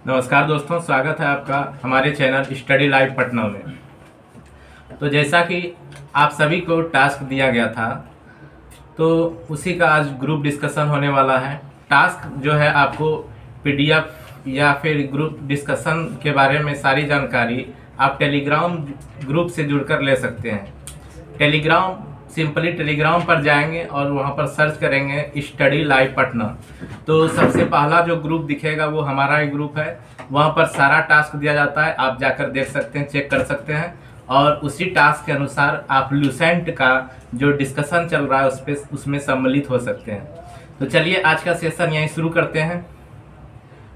नमस्कार दोस्तों, स्वागत है आपका हमारे चैनल स्टडी लाइव पटना में। तो जैसा कि आप सभी को टास्क दिया गया था, तो उसी का आज ग्रुप डिस्कशन होने वाला है। टास्क जो है आपको पीडीएफ या फिर ग्रुप डिस्कशन के बारे में सारी जानकारी आप टेलीग्राम ग्रुप से जुड़कर ले सकते हैं। सिंपली टेलीग्राम पर जाएंगे और वहां पर सर्च करेंगे स्टडी लाइव पटना, तो सबसे पहला जो ग्रुप दिखेगा वो हमारा ही ग्रुप है। वहां पर सारा टास्क दिया जाता है, आप जाकर देख सकते हैं, चेक कर सकते हैं और उसी टास्क के अनुसार आप लूसेंट का जो डिस्कशन चल रहा है उसमें सम्मिलित हो सकते हैं। तो चलिए आज का सेशन यहीं शुरू करते हैं।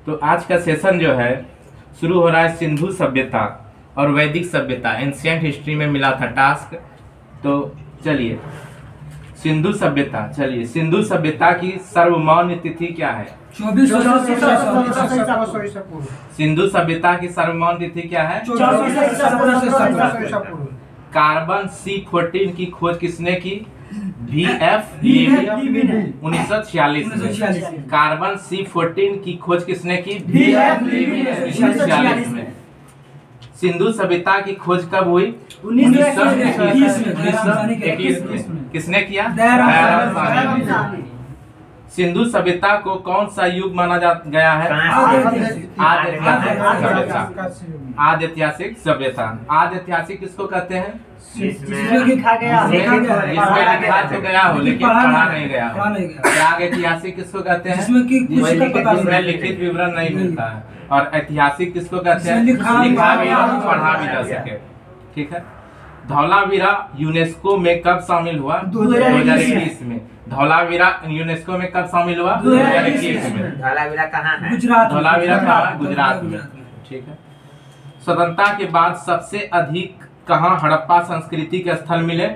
तो आज का सेशन जो है शुरू हो रहा है सिंधु सभ्यता और वैदिक सभ्यता, एंशिएंट हिस्ट्री में मिला था टास्क। तो चलिए सिंधु सभ्यता की सर्वमान्य तिथि क्या है? सिंधु सभ्यता की सर्वमान्य तिथि क्या है? कार्बन C14 की खोज किसने की? VF लीविन 1946 में। कार्बन C14 की खोज किसने की? VF लीविन 1946 में। सिंधु सभ्यता की खोज कब हुई? 1921 में। किसने किया? सिंधु सभ्यता को कौन सा युग माना गया है? आद्यैतिहासिक सभ्यता। आद्यैतिहासिक किसको कहते हैं? जिसमें लिखा तो गया हो लेकिन पढ़ा नहीं गया हो। प्रागैतिहासिक किसको कहते हैं? जिसमें लिखित विवरण नहीं मिलता है। और ऐतिहासिक किसको कहते हैं? लिखा भी पढ़ा भी जा सके। ठीक है। धौलावीरा यूनेस्को में कब शामिल हुआ? 2021 में। धौलावीरा यूनेस्को में कब शामिल हुआ? 2021 में। धौलावीरा कहाँ है? धौलावीरा कहाँ है? गुजरात में। ठीक है। स्वतंत्रता के बाद सबसे अधिक कहाँ हड़प्पा संस्कृति के स्थल मिले?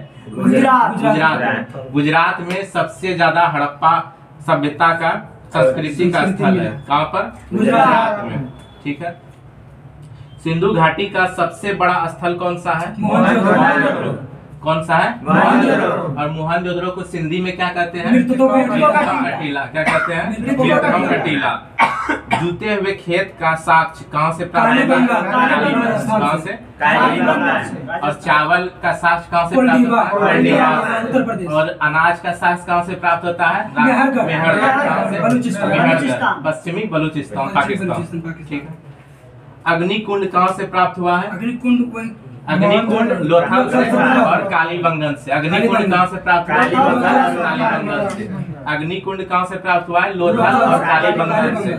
गुजरात में सबसे ज्यादा हड़प्पा सभ्यता का संस्कृति का स्थल है। कहाँ पर? गुजरात में। ठीक है। सिंधु घाटी का सबसे बड़ा स्थल कौन सा है? कौन सा है? और मोहनजोदड़ो को सिंधी में क्या कहते हैं? कटीला। क्या कहते हैं? कटीला। जूते हुए खेत का साक्ष्य कहाँ से प्राप्त होता है? कहाँ से? और चावल का साक्ष्य कहाँ से प्राप्त होता है? और अनाज का साक्ष्य कहाँ से प्राप्त होता है? मेहरगढ़, पश्चिमी बलूचिस्तान, पाकिस्तान। ठीक है। अग्निकुंड कहाँ से प्राप्त हुआ है? अग्निकुंड लोथल से और कालीबंगन से। अग्निकुंड कहाँ से प्राप्त हुआ है? कालीबंगन से। अग्निकुंड कहाँ से प्राप्त हुआ है? लोथल और कालीबंगन से।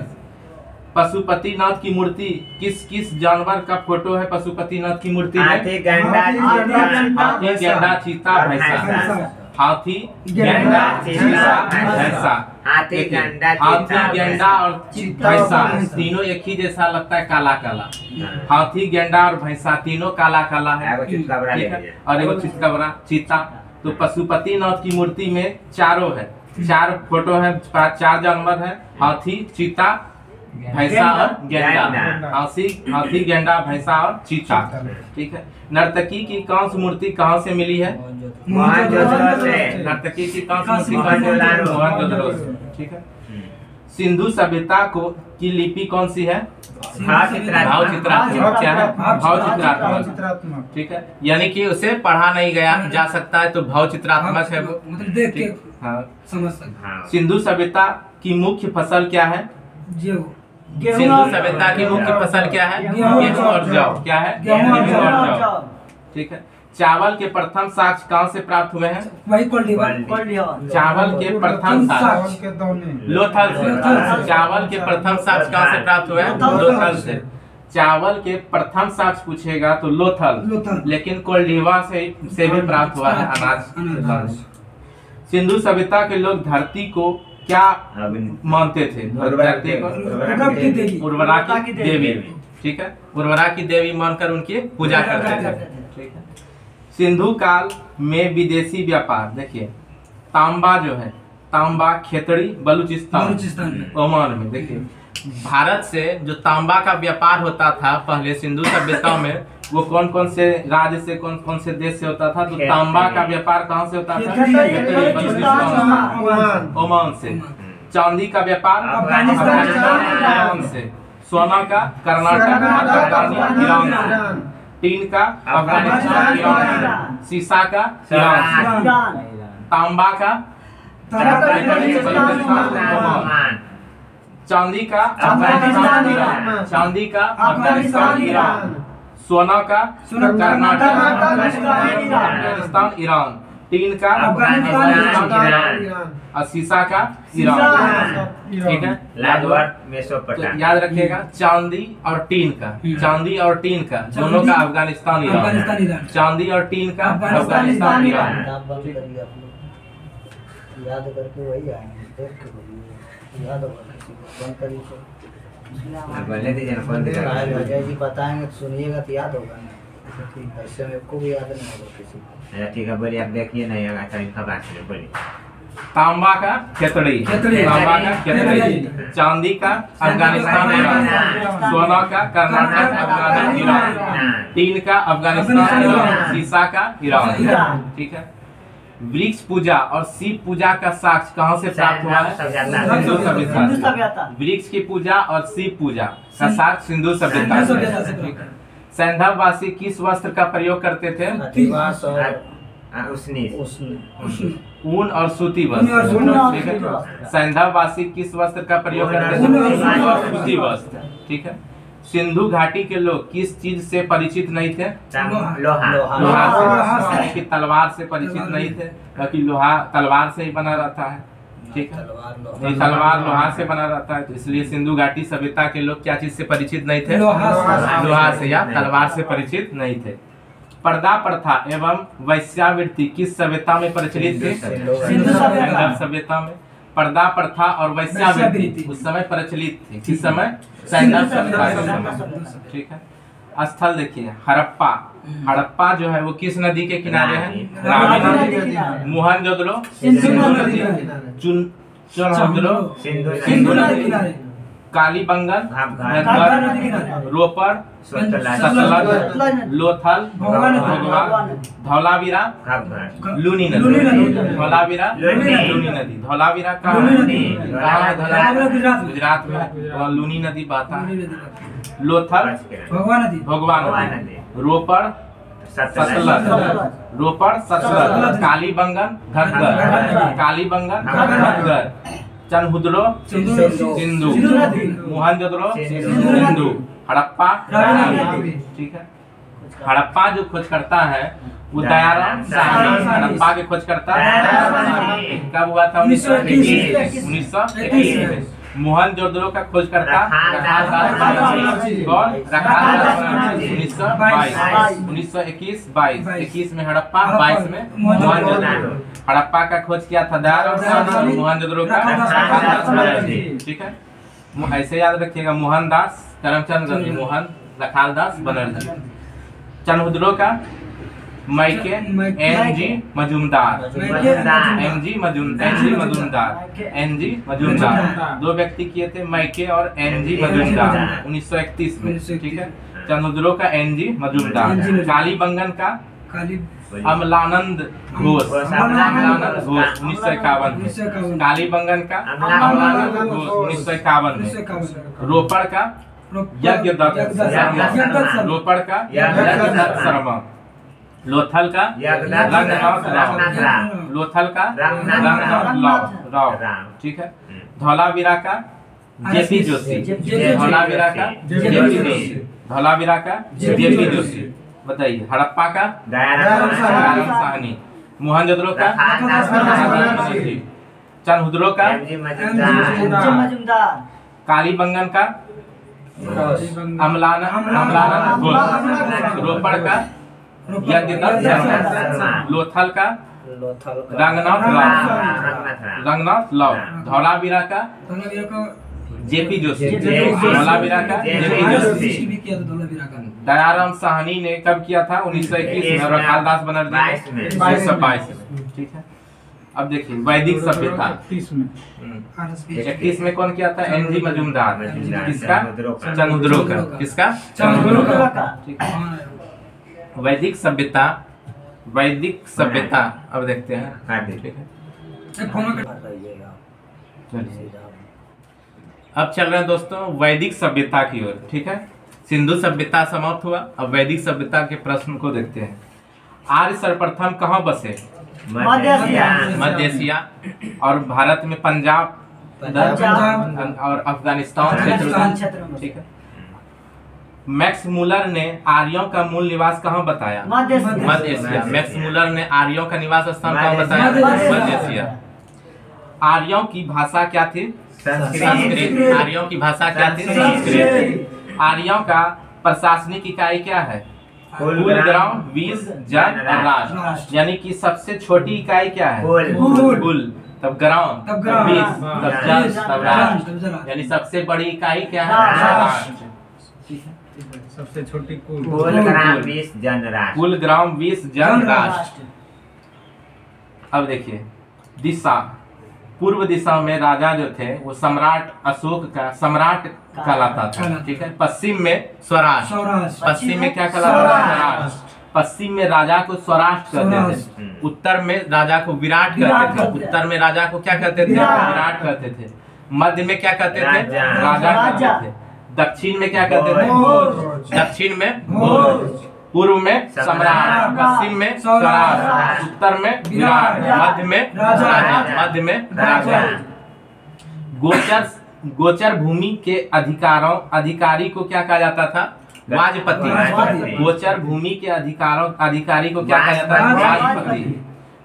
पशुपतिनाथ की मूर्ति किस जानवर का फोटो है? पशुपतिनाथ की मूर्ति में हाथी, गेंडा, चीता, भैंसा। हाथी, गेंडा, चीता, भैंसा। हाथी, गेंडा और भैंसा तीनों एक ही जैसा लगता है, काला काला। हाथी, गेंडा और भैंसा तीनों काला काला है। और एगो चितकबरा, चीता। तो पशुपतिनाथ की मूर्ति में चारों है, 4 फोटो है, 4 जानवर है। हाथी, चीता, भैंसा और गेंडा। हाथी, गेंडा, भैंसा और चीता। ठीक है। नर्तकी की कांस मूर्ति कहाँ से मिली है? नर्तकी की कांस मूर्ति मोहनजोदड़ो से। ठीक है। सिंधु सभ्यता की लिपि कौन सी है? भावचित्रात्मक। क्या है? भावचित्रात्मक। ठीक है। यानी कि उसे पढ़ा नहीं जा सकता है, तो भावचित्रात्मक है वो। सिंधु सभ्यता की मुख्य फसल क्या है? सिंधु सभ्यता की मुख्य फसल क्या है? गेहूं और जौ। क्या है? गेहूं और जौ। ठीक है। चावल के प्रथम साक्ष्य कहाँ से प्राप्त हुए हैं? चावल के प्रथम साक्ष्य लोथल से। चावल के प्रथम साक्ष्य कहाँ से प्राप्त हुए हैं? लोथल से। चावल के प्रथम साक्ष्य पूछेगा तो लोथल, लेकिन कोल्डिवा से भी प्राप्त हुआ है अनाज। सिंधु सभ्यता के लोग धरती को क्या मानते थे? धरती को उर्वरा की देवी। ठीक है। उर्वरा की देवी मानकर उनकी पूजा करते थे। ठीक है। सिंधु काल में विदेशी व्यापार, देखिए तांबा जो है, तांबा खेतड़ी बलूचिस्तान ओमान में। देखिए भारत से जो तांबा का व्यापार होता था पहले सिंधु सभ्यता में, वो कौन कौन से राज्य से, कौन कौन से देश से होता था? तो तांबा का व्यापार कहाँ से होता था? ओमान से। चांदी का व्यापार अफगानिस्तान ईरान से, सोना का कर्नाटक अफगानिस्तान ईरान से, टीन का अफगानिस्तान ईरान, शीशा का ईरान, तांबा का चांदी का अफगानिस्तान ईरान, चांदी का अफगानिस्तान ईरान, सोना का कर्नाटक अफगानिस्तान ईरान, टीन का अफगानिस्तान ईरान और शीशा का ईरान। ठीक है, तो याद रखिएगा चांदी और टीन का, चांदी और टीन का दोनों का अफगानिस्तान ईरान, चांदी और टीन का अफगानिस्तान ईरान। याद करके वही आएंगे, देख के बोलिए, याद होगा किसी को बंद करिए तो अजय जी बताएंगे तो सुनिएगा तो याद होगा ना, ऐसे में को भी याद नहीं होगा किसी को। ठीक है, बोलिए आप देखिए नहीं होगा बोलिए। तांबा का खेतड़ी, तांबा का खेतड़ी, चांदी का अफगानिस्तान ईरान, सोना का कर्नाटक अफगानिस्तान ईरान, टीन का अफगानिस्तान ईरान, शीशा का ईरान। ठीक है, वृक्ष पूजा और शिव पूजा का साक्ष्य कहाँ से प्राप्त हुआ है? सिंधु सभ्यता। वृक्ष की पूजा और शिव पूजा का साक्ष्य सिंधु सभ्यता से। सैंधववासी किस वस्त्र का प्रयोग करते थे? ऊन और सूती वस्त्र। सैंधववासी किस वस्त्र का प्रयोग करते थे? सूती वस्त्र। ठीक है, सिंधु घाटी के लोग किस चीज से परिचित नहीं थे? लोहा से, कि तलवार से परिचित नहीं थे, क्योंकि लोहा तलवार से ही बना रहता है। ठीक है, तलवार लोहा से बना रहता है, तो इसलिए सिंधु घाटी सभ्यता के लोग क्या चीज से परिचित नहीं थे? लोहा से या तलवार से परिचित नहीं थे। पर्दा प्रथा एवं वैश्यावृत्ति किस सभ्यता में प्रचलित थी? सिंधु सभ्यता में पर्दा प्रथा और वैश्यावृत्ति उस समय प्रचलित थी। किस समय? सैंधव सभ्यता के समय। ठीक है, स्थल देखिए हड़प्पा। हड़प्पा जो है वो किस नदी के किनारे है? रावी नदी। मोहनजोदड़ो सिंधु नदी, चुनहद्रो सिंधु नदी, कालीबंगन रोपड़ सतलज, लोथल भोगवा, धौलावीरा लूनी नदी, धौलावीरा लूनी नदी। धौलावीरा कहाँ है? गुजरात में लूनी नदी बहता है। लोथल भोगवा नदी, रोपड़ सतलज, रोपड़ सतलज, कालीबंगन घग्गर, कालीबंगन घग्गर, चनहुद्रो सिंधु, मोहनजोदड़ो सिंधु, हड़प्पा। ठीक है, हड़प्पा जो खोज करता है वो दयाराम साहनी हड़प्पा के खोज करता है। कब हुआ था? 1921 में। मोहनजोदड़ो का खोज करता कौन? 1921 में हड़प्पा, 22 में मोहनजोदड़ो। हड़प्पा का खोज किया था दयाराम साहनी, मोहनजोदड़ो का। ठीक है, ऐसे याद रखिएगा, मोहनदास करमचंद गांधी, मोहन लखालदास बनर्जी। चनहुद्रो का मैके एनजी मजूमदार, एनजी मजूमदार। दो व्यक्ति किए थे, मैके और एनजी मजूमदार, 1931 में। ठीक है, चनहुद्रो का एनजी मजूमदार। कालीबंगन का अमलानंद घोष, 1951 में। कालीबंगन का अमलानंद घोष, 1951 में। रोपड़ का यज्ञदत्त शर्मा, रोपड़ का यज्ञदत्त शर्मा। लोथल का रंगनाथ राव, लोथल का रंगनाथ राव। ठीक है, धौलावीरा का जेपी जोशी, धौलावीरा का जेपी जोशी, धौलावीरा का जेपी जोशी। बताइए, हड़प्पा का दयाराम साहनी, मोहनजोदड़ो का चनहुद्रो का मजूमदार, कालीबंगन का अमलानंद घोष, रोपड़ का यज्ञदत्त शर्मा, लोथल का रंगनाथ राव, धौलावीरा का जेपी जोशी, धौलावीरा का जेपी जोशी। दयाराम साहनी ने कब किया था? 1921 में। रखालदास बनर्जी 1922 में। ठीक है, अब देखिए वैदिक सभ्यता 31 में कौन किया था? एनजी मजूमदार। किसका? चनहुद्रो का। किसका? चनहुद्रो का। ठीक है, वैदिक सभ्यता, वैदिक सभ्यता अब देखते हैं। ठीक है, चलिए अब चल रहे हैं दोस्तों वैदिक सभ्यता की ओर। ठीक है, सिंधु सभ्यता समाप्त हुआ, अब वैदिक सभ्यता के प्रश्न को देखते हैं। आर्य सर्वप्रथम कहाँ बसे? मध्य एशिया और भारत में पंजाब और अफगानिस्तान क्षेत्र। ठीक है। मैक्स मूलर ने आर्यों का मूल निवास कहाँ बताया? मध्य एशिया। मैक्स मूलर ने आर्यों का निवास स्थान कहाँ बताया? मध्य एशिया। आर्यों की भाषा क्या थी? संस्कृत। आर्यों की भाषा क्या थी? संस्कृत। आर्यों का प्रशासनिक इकाई क्या है? कुल, ग्राम, बीज, जन और राष्ट्र। यानी कि सबसे छोटी इकाई क्या है? कुल, तब ग्राम, तब बीज, तब जन, तब राष्ट्र। यानी सबसे बड़ी इकाई क्या है? राष्ट्र। सबसे छोटी कुल, ग्राम, बीज, जन, राष्ट्र। कुल, ग्राम, बीज, जन, राष्ट्र। अब देखिए दिशा। पूर्व दिशा में राजा जो थे वो सम्राट अशोक का सम्राट कहलाता था। ठीक है। पश्चिम में स्वराष्ट्र। पश्चिम में क्या कहलाता था? स्वराष्ट्र। पश्चिम में राजा को स्वराष्ट्र कहते थे। उत्तर में राजा को विराट कहते थे। उत्तर में राजा को क्या कहते थे? विराट कहते थे। मध्य में क्या कहते थे? राजा कहते थे। दक्षिण में क्या कहते थे? दक्षिण में भोज। पूर्व में सम्राट, पश्चिम में स्वराष्ट्र, उत्तर में विराट, मध्य में राजा। मध्य में राजा। गोचर भूमि के अधिकारी को क्या कहा जाता था? वाजपति। गोचर भूमि के अधिकारी को क्या कहा जाता था? वाजपति।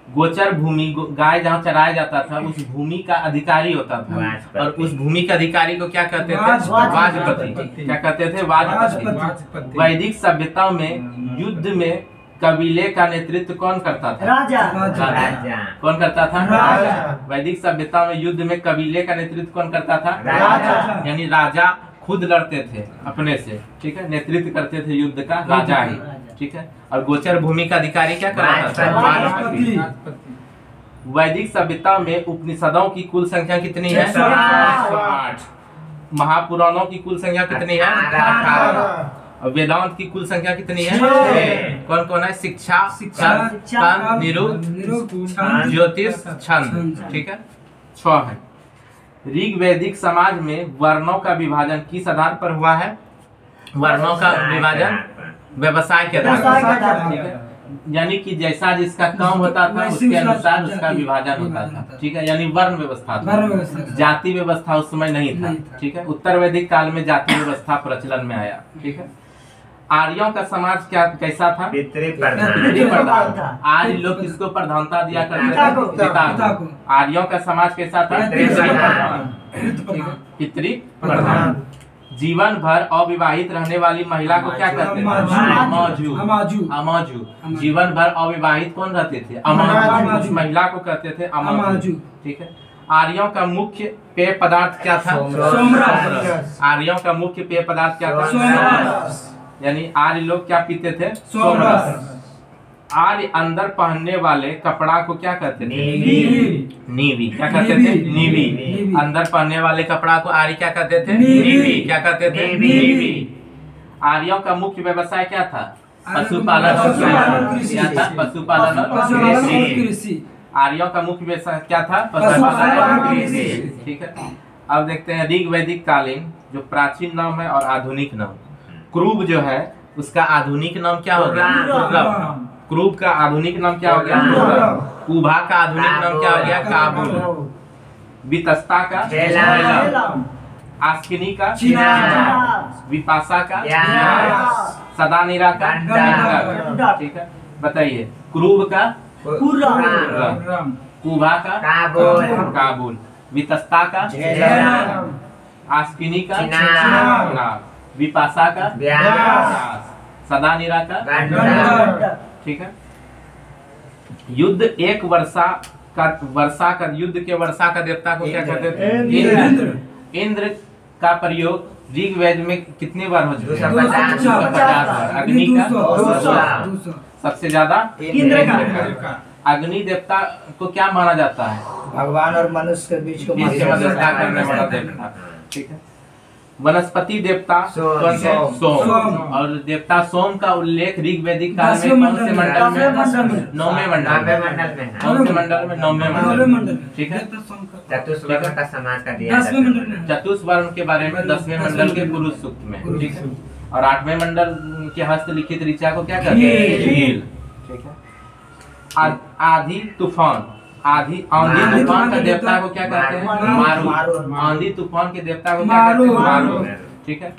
गोचर भूमि, गाय जहाँ चराया जाता था उस भूमि का अधिकारी होता था, और उस भूमि के अधिकारी को क्या कहते थे? वाजपति। क्या कहते थे? वाजपति। वैदिक सभ्यता में युद्ध में कबीले का नेतृत्व कौन करता था? राजा। कौन करता था? राजा। वैदिक सभ्यता में युद्ध में कबीले का नेतृत्व कौन करता था? राजा। यानी राजा खुद लड़ते थे अपने से। ठीक है, नेतृत्व करते थे युद्ध का राजा ही। ठीक है। और गोचर भूमि का अधिकारी क्या कराता था? वाजपति। वैदिक सभ्यता में उपनिषदों की कुल संख्या कितनी है? 108। महापुराणों की कुल संख्या कितनी है? 18। और वेदांत की कुल संख्या कितनी है? 6। कौन कौन है? शिक्षा, तंत्र, निरुक्त, ज्योतिष, छंद। ठीक है, 6 है। ऋग वैदिक समाज में वर्णों का विभाजन किस आधार पर हुआ है? वर्णों का विभाजन व्यवसाय के आधार पर। ठीक है, यानी कि जैसा जिसका काम होता था उसके अनुसार उसका विभाजन होता था। ठीक है, यानी वर्ण व्यवस्था था, जाति व्यवस्था उस समय नहीं था। ठीक है, उत्तर वैदिक काल में जाति व्यवस्था प्रचलन में आया। ठीक है। आर्यों का समाज क्या कैसा था? पितृप्रधान। आर्य लोग किसको प्रधानता दिया करते थे? पिता को। आर्यों का समाज कैसा था? पितृप्रधान। जीवन भर अविवाहित रहने वाली महिला को क्या कहते थे? अमाजू। जीवन भर अविवाहित कौन रहते थे? अमाजू। महिला को कहते थे अमाजू। ठीक है। आर्यों का मुख्य पेय पदार्थ क्या था? सोमरस। आर्यों का मुख्य पेय पदार्थ क्या था? सोमरस। यानी आर्य लोग क्या पीते थे? सोमरस। आर्य अंदर पहनने वाले कपड़ा को क्या कहते थे? नीवी। क्या कहते थे? नीवी। अंदर पहनने वाले कपड़ा को आर्य क्या कहते थे? नीवी। क्या कहते थे? नीवी। आर्यों का मुख्य व्यवसाय क्या था? पशुपालन और पशुपालन और कृषि। आर्यों का मुख्य व्यवसाय क्या था? पशुपालन और कृषि। ठीक है। अब देखते हैं ऋग वैदिक कालीन जो प्राचीन नाम है और आधुनिक नाम। क्रूब जो है उसका आधुनिक नाम क्या हो गया? क्रूब का आधुनिक नाम क्या हो गया? कुभा का आधुनिक नाम क्या हो गया? काबुल। वितस्ता का आस्किनी का विपाशा का सदानीरा का। ठीक है, बताइए। क्रूब का कुभा का काबुल। वितस्ता का आस्किनी का विपाशा का सदानीरा का। ठीक है। युद्ध एक वर्षा का युद्ध के वर्षा का देवता को क्या कहते थे? इंद्र का प्रयोग ऋग वेद में कितनी बार हो चुका है? 250 बार। अग्नि का सबसे ज्यादा इंद्र का। अग्नि देवता को क्या माना जाता है? भगवान और मनुष्य के बीच को मध्यस्थता करने वाला देवता। ठीक है। वनस्पति देवता सोम। कौन से? सोम। सोम। और देवता सोम का उल्लेख ऋग्वैदिक काल में कौन से मंडल में? नौवें मंडल नौवें में। मंडल में है। कौन से मंडल में? नौवें मंडल में। ठीक है। चतुष्वर्ण का समाज का दिया दसवें जाता मंडल है। में। चतुष्वर्ण के बारे में 10वें मंडल के पुरुष सूक्त में। ठीक है। और 8वें मंडल के हस्तलिखित ऋचा को क्या कहते हैं? हील। ठीक है। आधी तूफान, आंधी तूफान का देवता को क्या कहते हैं? मारू। आंधी तूफान के देवता को क्या कहते हैं? मारू। ठीक है।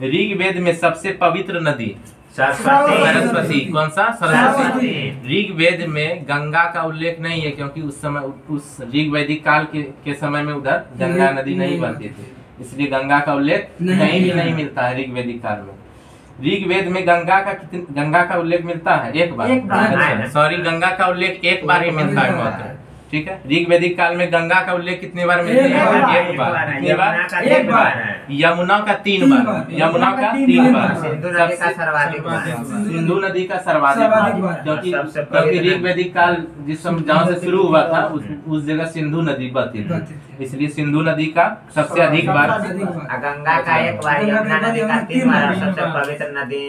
ऋग्वेद में सबसे पवित्र नदी सरस्वती। कौन सा? सरस्वती। ऋग्वेद में गंगा का उल्लेख नहीं है, क्योंकि उस समय उस ऋग्वैदिक काल के समय में उधर गंगा नदी नहीं बहती थी, इसलिए गंगा का उल्लेख कहीं भी नहीं मिलता है ऋग्वैदिक काल में। ऋग्वेद में गंगा का उल्लेख मिलता है? एक बार। सॉरी, गंगा का उल्लेख एक बार ही मिलता है मात्र। ठीक है। ऋग्वैदिक काल में गंगा का उल्लेख कितने बार मिलता है? एक बार। कितनी बार? एक बार। यमुना का 3 बार। यमुना का 3 बार। सिंधु नदी का सर्वाधिक बार। सिंधु नदी का सर्वाधिक बार, क्योंकि ऋग्वैदिक काल जिस समय जहाँ से शुरू हुआ था उस जगह सिंधु नदी बहती थी, इसलिए सिंधु नदी का सबसे अधिक बार। गंगा का एक बार, यमुना नदी का 3 बार। और सबसे पवित्र नदी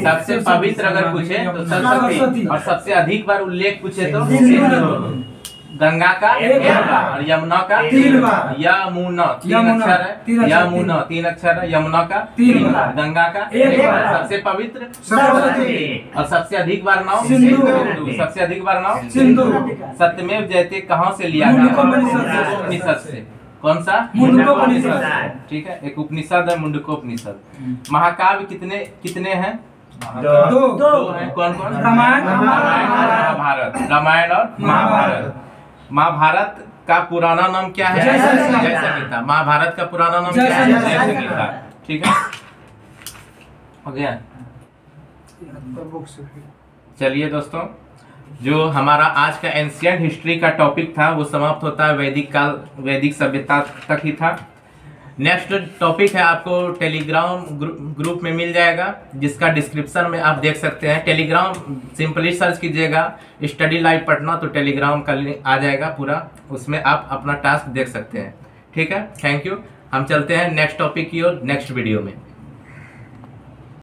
सबसे पवित्र अगर पूछे तो सरस्वती, और सबसे अधिक बार उल्लेख पूछे तो सिंधु। गंगा का एक बार और यमुना का 3 बार। यमुना 3 अक्षर है, यमुना 3 अक्षर है, यमुना का 3 बार, गंगा का 1 बार। सबसे पवित्र सरस्वती। और सबसे अधिक बार नाम सिंधु। सबसे अधिक बार नाम सिंधु। सत्यमेव जयते कहाँ से लिया गया? उपनिषद से। कौन सा? मुंडकोपनिषद। ठीक है। एक उपनिषद है मुंडकोपनिषद। महाकाव्य कितने हैं? 2 हैं। कौन कौन? रामायण और महाभारत। रामायण और महाभारत। महाभारत का पुराना नाम क्या है? जय संहिता। महाभारत का पुराना नाम क्या है? जय संहिता। ठीक है। हो गया। चलिए दोस्तों, जो हमारा आज का एंशिएंट हिस्ट्री का टॉपिक था वो समाप्त होता है। वैदिक काल, वैदिक सभ्यता तक ही था। नेक्स्ट टॉपिक है, आपको टेलीग्राम ग्रुप में मिल जाएगा, जिसका डिस्क्रिप्शन में आप देख सकते हैं। टेलीग्राम सिंपली सर्च कीजिएगा स्टडी लाइव पटना, तो टेलीग्राम का लिंक आ जाएगा पूरा, उसमें आप अपना टास्क देख सकते हैं। ठीक है। Thank you. हम चलते हैं नेक्स्ट टॉपिक की ओर नेक्स्ट वीडियो में।